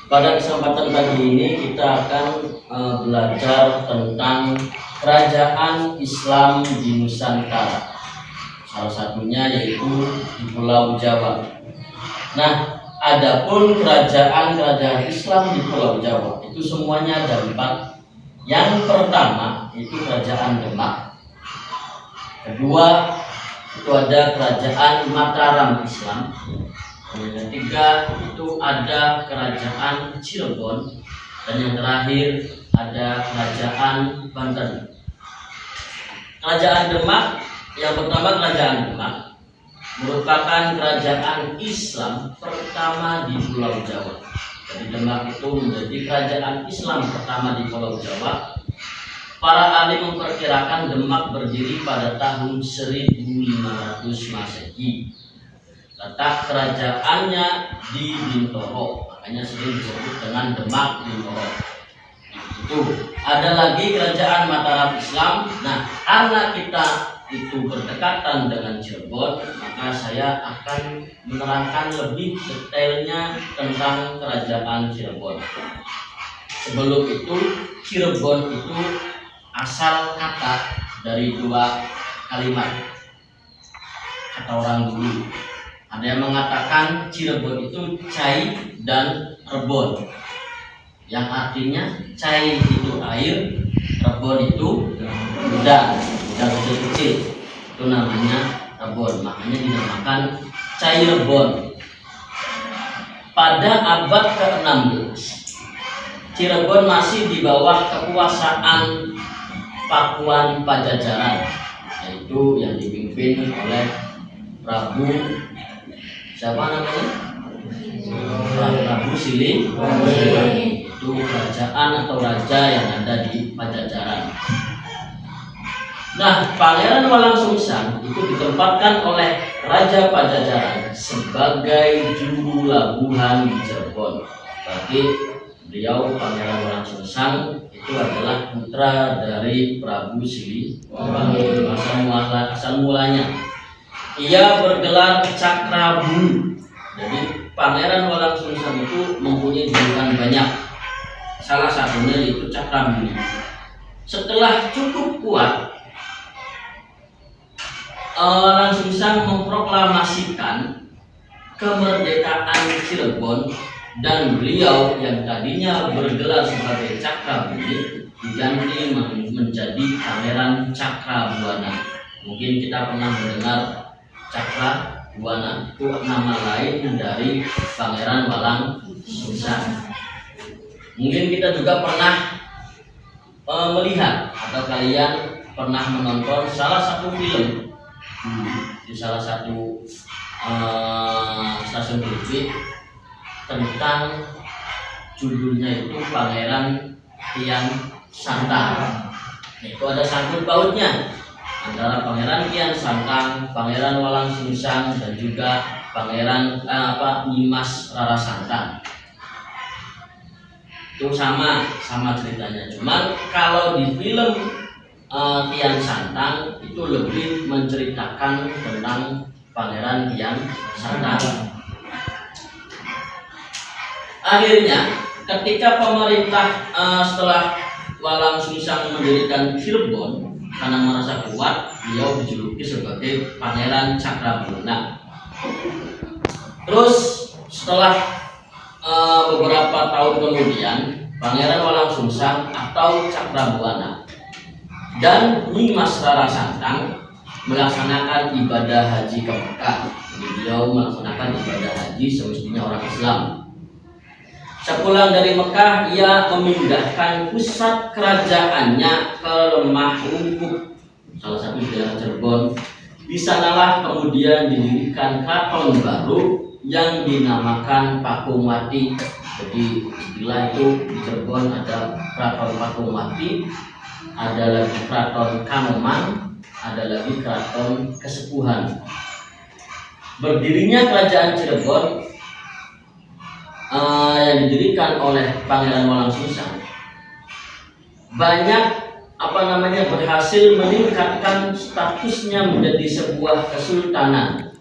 Pada kesempatan pagi ini kita akan belajar tentang kerajaan Islam di Nusantara. Salah satunya yaitu di Pulau Jawa. Nah, adapun kerajaan-kerajaan Islam di Pulau Jawa itu semuanya ada 4. Yang pertama itu Kerajaan Demak. Kedua itu ada Kerajaan Mataram Islam. Yang ketiga itu ada Kerajaan Cirebon, dan yang terakhir ada Kerajaan Banten. Kerajaan Demak, yang pertama Kerajaan Demak merupakan kerajaan Islam pertama di Pulau Jawa. Jadi Demak itu menjadi kerajaan Islam pertama di Pulau Jawa. Para ahli memperkirakan Demak berdiri pada tahun 1500 Masehi. Letak kerajaannya di Bintoro, makanya sering disebut dengan Demak Bintoro. Itu ada lagi Kerajaan Mataram Islam. Nah, karena kita itu berdekatan dengan Cirebon, maka saya akan menerangkan lebih detailnya tentang Kerajaan Cirebon. Sebelum itu, Cirebon itu asal kata dari 2 kalimat kata orang dulu. Ada yang mengatakan Cirebon itu cai dan rebon, yang artinya cai itu air, rebon itu udang kecil-kecil, itu namanya rebon, makanya dinamakan cai rebon. Pada abad ke-16 Cirebon masih di bawah kekuasaan Pakuan Pajajaran, yaitu yang dipimpin oleh Prabu siapa namanya? Prabu Sili. Itu kerajaan atau raja yang ada di Pajajaran. Nah, Pangeran Walangsungsang itu ditempatkan oleh Raja Pajajaran sebagai juru labuhan di Cirebon. Berarti beliau Pangeran Walangsungsang itu adalah putra dari Prabu Sili. Asal mulanya ia bergelar Cakrabumi. Jadi Pangeran Walangsungsang itu mempunyai julukan banyak. Salah satunya yaitu Cakrabumi. Setelah cukup kuat, Walangsungsang memproklamasikan kemerdekaan Cirebon, dan beliau yang tadinya bergelar sebagai Cakrabumi diganti menjadi Pangeran Cakrabuana. Mungkin kita pernah mendengar Cakrabuana, itu nama lain dari Pangeran Walangsungsang. Mungkin kita juga pernah melihat atau kalian pernah menonton salah satu film di salah satu stasiun TV tentang judulnya itu Pangeran Kian Santang. Itu ada sangkut pautnya antara Pangeran Kian Santang, Pangeran Walangsungsang, dan juga Pangeran Nimas Rara Santang. Itu sama ceritanya. Cuman kalau di film Kian Santang itu lebih menceritakan tentang Pangeran Kian Santang. Akhirnya ketika pemerintah setelah Walangsungsang mendirikan Cirebon, karena merasa kuat, beliau dijuluki sebagai Pangeran Cakrabuana. Terus setelah beberapa tahun kemudian, Pangeran Walangsungsang atau Cakrabuana dan Nimas Rara Santang melaksanakan ibadah haji ke Mekah. Jadi beliau melaksanakan ibadah haji semestinya orang Islam. Sepulang dari Mekah, ia memindahkan pusat kerajaannya ke Lemah Lungkup, salah satu daerah Cirebon. Di sanalah kemudian didirikan keraton baru yang dinamakan Pakumwati. Jadi istilah itu di Cirebon ada Keraton Pakumwati, ada lagi Keraton Kanoman, ada lagi Keraton Kesepuhan. Berdirinya kerajaan Cirebon yang didirikan oleh Pangeran Walangsungsang banyak berhasil meningkatkan statusnya menjadi sebuah kesultanan.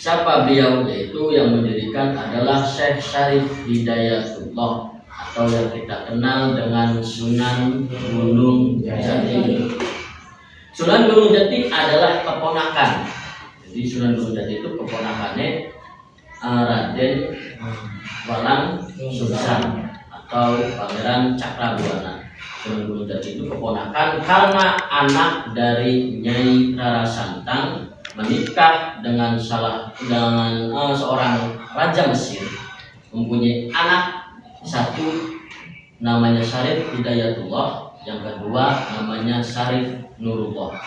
Siapa beliau? Yaitu yang mendirikan adalah Syekh Syarif Hidayatullah, atau yang kita kenal dengan Sunan Gunung Jati. Sunan Gunung Jati adalah keponakan. Jadi Sunan Gunung Jati itu keponakannya Raden Walang Sungsang atau Pangeran Cakrabuana. Sunan Gunung Jati itu keponakan karena anak dari Nyai Rara Santang menikah dengan seorang raja Mesir, mempunyai anak satu namanya Syarif Hidayatullah, yang kedua namanya Syarif Nurullah.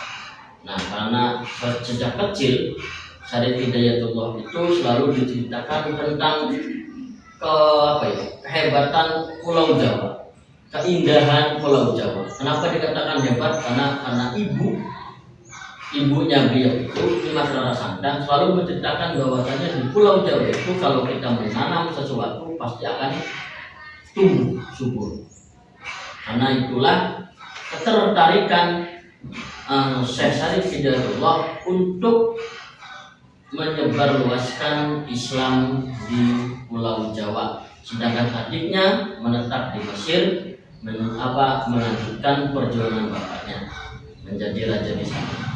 Nah, karena sejak kecil Syarif Hidayatullah itu selalu diceritakan tentang kehebatan Pulau Jawa, keindahan Pulau Jawa. Kenapa dikatakan hebat? Karena ibunya beliau itu Nimas Rara Santang selalu menceritakan bahwasanya di Pulau Jawa itu kalau kita menanam sesuatu pasti akan tumbuh subur. Karena itulah ketertarikan Syekh Syarif Hidayatullah untuk menyebarluaskan Islam di Pulau Jawa, sedangkan adiknya menetap di Mesir melanjutkan perjuangan bapaknya menjadi raja di sana.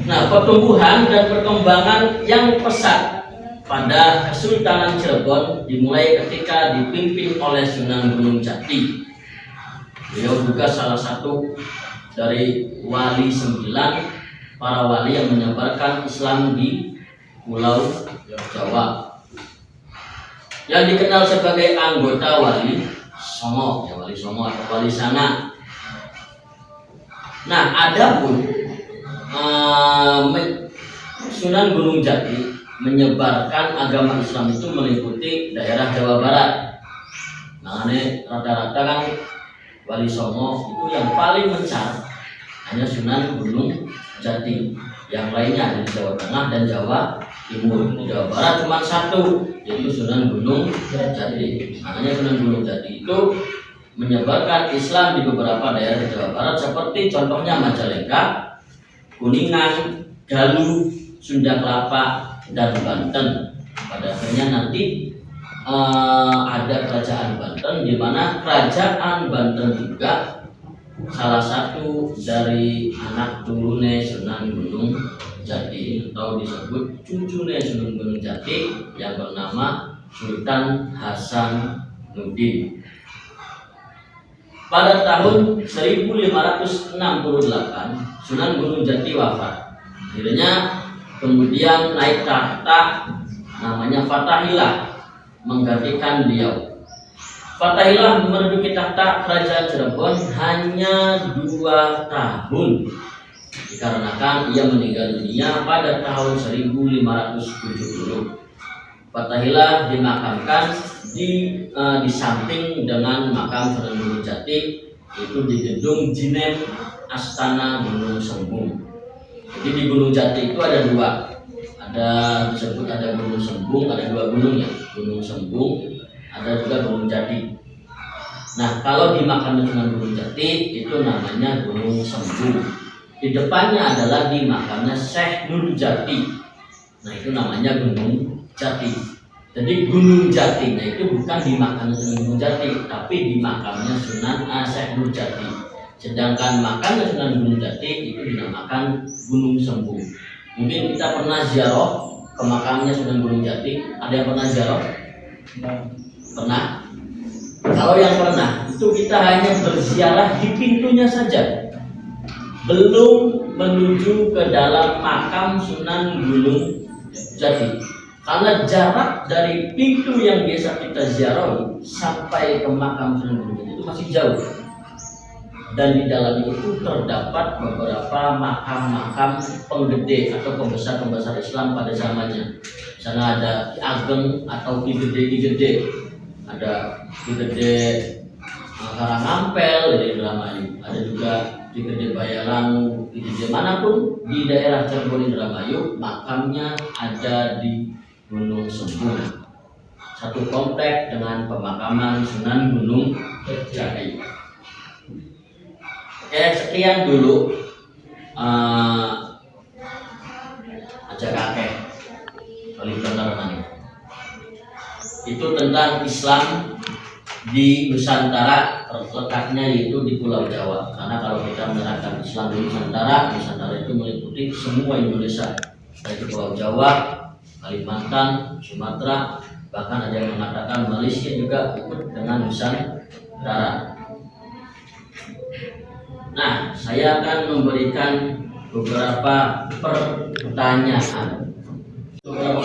Nah, pertumbuhan dan perkembangan yang pesat pada Kesultanan Cirebon dimulai ketika dipimpin oleh Sunan Gunung Jati. Beliau juga salah satu dari wali 9 para wali yang menyebarkan Islam di Pulau Jawa, yang dikenal sebagai anggota Wali Songo, Wali Songo atau Wali Sanga. Nah, adapun Sunan Gunung Jati menyebarkan agama Islam itu meliputi daerah Jawa Barat. Makanya rata-rata kan Wali Songo itu yang paling mencar hanya Sunan Gunung Jati. Yang lainnya ada di Jawa Tengah dan Jawa Timur. Di Jawa Barat cuma satu, yaitu Sunan Gunung Jati. Makanya Sunan Gunung Jati itu menyebarkan Islam di beberapa daerah di Jawa Barat, seperti contohnya Majalengka, Kuningan, Galuh, Sunda Kelapa, dan Banten. Pada akhirnya nanti ada kerajaan Banten, di mana kerajaan Banten juga salah satu dari anak turune Sunan Gunung Jati, atau disebut cucune Sunan Gunung Jati, yang bernama Sultan Hasanuddin. Pada tahun 1568 Sunan Gunung Jati wafat. Akhirnya kemudian naik tahta namanya Fatahillah menggantikan beliau. Fatahillah menduduki tahta kerajaan Cirebon hanya 2 tahun, dikarenakan ia meninggal dunia pada tahun 1570. Fatahillah dimakamkan di samping dengan makam Sunan Gunung Jati, yaitu di gedung Jinem Astana Gunung Sembung. Jadi di Gunung Jati itu ada 2, disebut ada Gunung Sembung, ada 2 gunung ya, Gunung Sembung, ada juga Gunung Jati. Nah, kalau di makam Sunan Gunung Jati itu namanya Gunung Sembung. Di depannya adalah di makamnya Syekh Nur Jati. Nah, itu namanya Gunung Jati. Jadi Gunung Jatinya itu bukan di makamnya Sunan Gunung Jati, tapi di makamnya Sunan Syekh Nur Jati. Sedangkan makamnya Sunan Gunung Jati itu dinamakan Gunung Sembung. Mungkin kita pernah ziarah ke makamnya Sunan Gunung Jati. Ada yang pernah ziarah? Pernah? Kalau yang pernah, itu kita hanya berziarah di pintunya saja, belum menuju ke dalam makam Sunan Gunung Jati. Karena jarak dari pintu yang biasa kita ziarahi sampai ke makam Sunan Gunung Jati itu masih jauh. Dan di dalamnya itu terdapat beberapa makam-makam penggede atau pembesar-pembesar Islam pada zamannya. Di sana ada Ki Ageng atau Ki Gede, ada Ki Gede Karangampel dari Indramayu, ada juga Ki Gede Bayalangu, Ki Gede manapun di daerah Cirebon Indramayu, makamnya ada di Gunung Sembung. Satu komplek dengan pemakaman Sunan Gunung Jati. Sekian dulu aja kakek Islam di Nusantara, letaknya yaitu di Pulau Jawa. Karena kalau kita menerapkan Islam di Nusantara, Nusantara itu meliputi semua Indonesia, yaitu Pulau Jawa, Kalimantan, Sumatera, bahkan ada yang mengatakan Malaysia juga ikut dengan Nusantara. Nah, saya akan memberikan beberapa pertanyaan. Semoga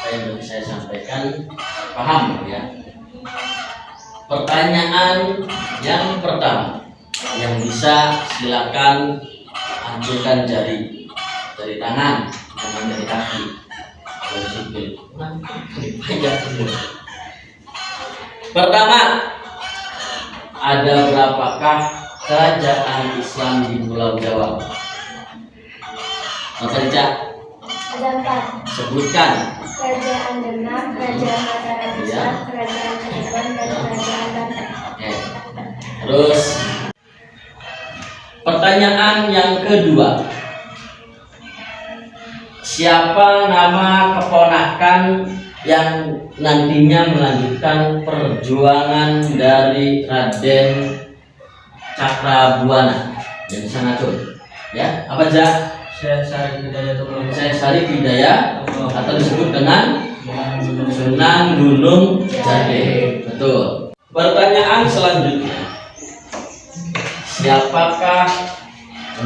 apa yang saya sampaikan paham ya. Pertanyaan yang pertama, yang bisa silakan anjurkan jari tangan, jangan jari kaki. Pertama, ada berapakah kerajaan Islam di Pulau Jawa? Baca. Ada 4. Sebutkan. Kerajaan Demak, Kerajaan Mataram Pusat, Kerajaan Cirebon, dan Kerajaan Banten. Oke. Terus pertanyaan yang kedua, siapa nama keponakan yang nantinya melanjutkan perjuangan dari Raden Cakrabuana yang sangat ya? Apa aja? Syekh Syarif Hidayatullah. Syekh Syarif Hidayat atau disebut dengan Sunan Gunung Jati. Betul. Pertanyaan selanjutnya, siapakah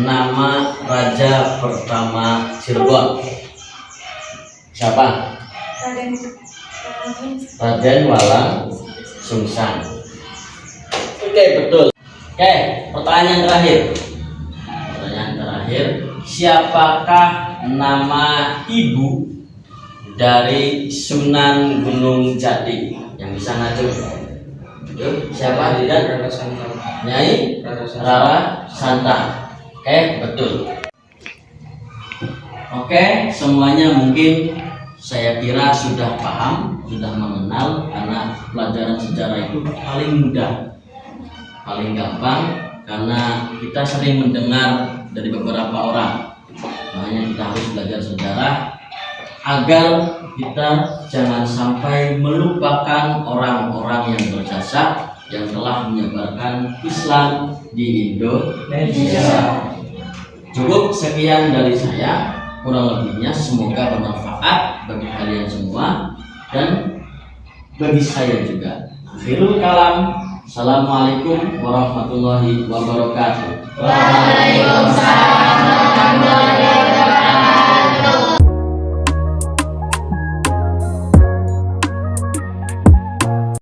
nama raja pertama Cirebon? Siapa? Raden Walang Sungsang. Oke, betul. Oke, pertanyaan terakhir. Siapakah nama ibu dari Sunan Gunung Jati? Yang bisa ngacu. Yuk, siapa? Tidak? Rara Santang. Nyai Rara Santang. Oke, betul. Oke, semuanya mungkin saya kira sudah paham, sudah mengenal, karena pelajaran sejarah itu paling mudah, paling gampang, karena kita sering mendengar dari beberapa orang. Makanya kita harus belajar sejarah agar kita jangan sampai melupakan orang-orang yang berjasa yang telah menyebarkan Islam di Indonesia. Cukup sekian dari saya, kurang lebihnya semoga bermanfaat bagi kalian semua dan bagi saya juga. Akhirul kalam, assalamualaikum warahmatullahi wabarakatuh. Waalaikumsalam warahmatullahi wabarakatuh.